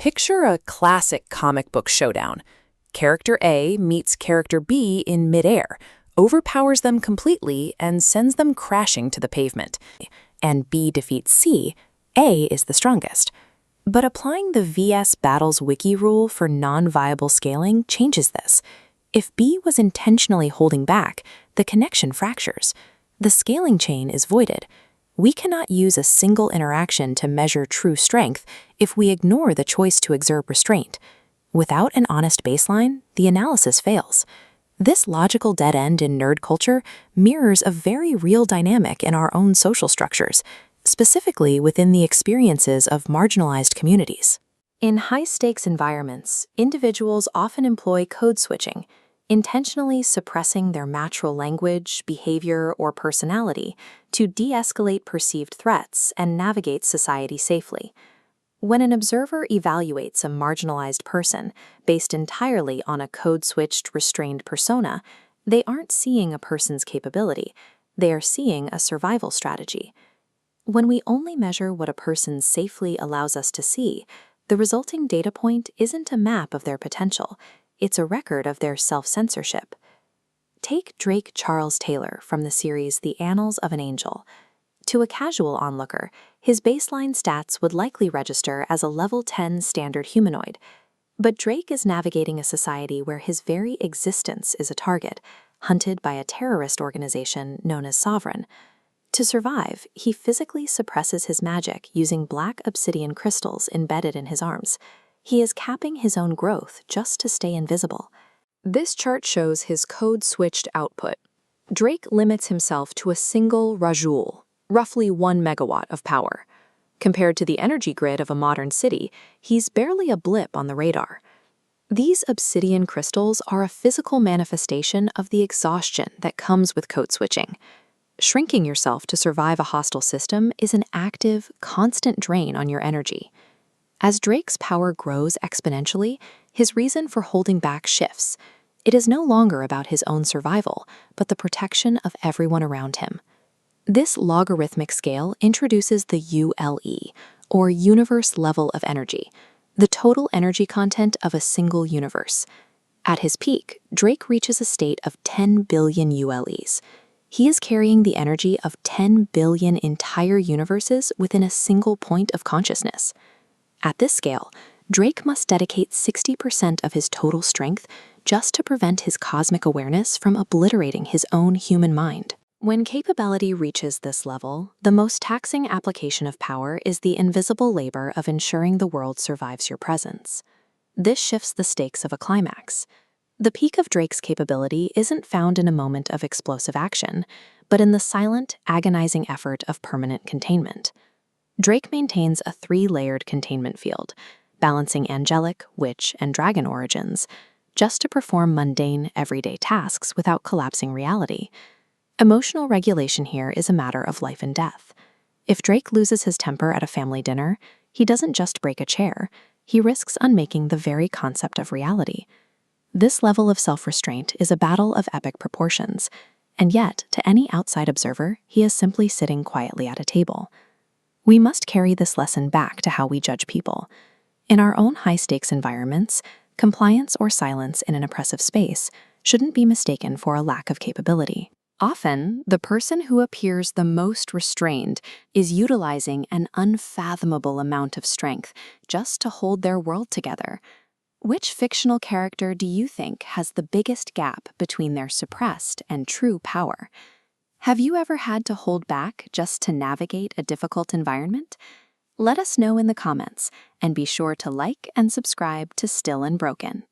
Picture a classic comic book showdown. Character A meets character B in midair, overpowers them completely, and sends them crashing to the pavement. And B defeats C, A is the strongest. But applying the VS Battles Wiki rule for non-viable scaling changes this. If B was intentionally holding back, the connection fractures. The scaling chain is voided. We cannot use a single interaction to measure true strength if we ignore the choice to exert restraint. Without an honest baseline, the analysis fails. This logical dead end in nerd culture mirrors a very real dynamic in our own social structures, specifically within the experiences of marginalized communities. In high-stakes environments, individuals often employ code switching, intentionally suppressing their natural language, behavior, or personality to de-escalate perceived threats and navigate society safely. When an observer evaluates a marginalized person based entirely on a code-switched, restrained persona, they aren't seeing a person's capability, they are seeing a survival strategy. When we only measure what a person safely allows us to see, the resulting data point isn't a map of their potential, it's a record of their self-censorship. Take Drake Charles Taylor from the series The Annals of an Angel. To a casual onlooker, his baseline stats would likely register as a level 10 standard humanoid. But Drake is navigating a society where his very existence is a target, hunted by a terrorist organization known as Sovereign. To survive, he physically suppresses his magic using black obsidian crystals embedded in his arms. He is capping his own growth just to stay invisible. This chart shows his code-switched output. Drake limits himself to a single Rajoules, roughly 1 megawatt of power. Compared to the energy grid of a modern city, he's barely a blip on the radar. These obsidian crystals are a physical manifestation of the exhaustion that comes with code switching. Shrinking yourself to survive a hostile system is an active, constant drain on your energy. As Drake's power grows exponentially, his reason for holding back shifts. It is no longer about his own survival, but the protection of everyone around him. This logarithmic scale introduces the ULE, or universe level of energy, the total energy content of a single universe. At his peak, Drake reaches a state of 10 billion ULEs. He is carrying the energy of 10 billion entire universes within a single point of consciousness. At this scale, Drake must dedicate 60% of his total strength just to prevent his cosmic awareness from obliterating his own human mind. When capability reaches this level, the most taxing application of power is the invisible labor of ensuring the world survives your presence. This shifts the stakes of a climax. The peak of Drake's capability isn't found in a moment of explosive action, but in the silent, agonizing effort of permanent containment. Drake maintains a 3-layered containment field, balancing angelic, witch, and dragon origins, just to perform mundane, everyday tasks without collapsing reality. Emotional regulation here is a matter of life and death. If Drake loses his temper at a family dinner, he doesn't just break a chair, he risks unmaking the very concept of reality. This level of self-restraint is a battle of epic proportions, and yet, to any outside observer, he is simply sitting quietly at a table. We must carry this lesson back to how we judge people. In our own high-stakes environments, compliance or silence in an oppressive space shouldn't be mistaken for a lack of capability. Often, the person who appears the most restrained is utilizing an unfathomable amount of strength just to hold their world together. Which fictional character do you think has the biggest gap between their suppressed and true power? Have you ever had to hold back just to navigate a difficult environment? Let us know in the comments, and be sure to like and subscribe to Still Unbroken.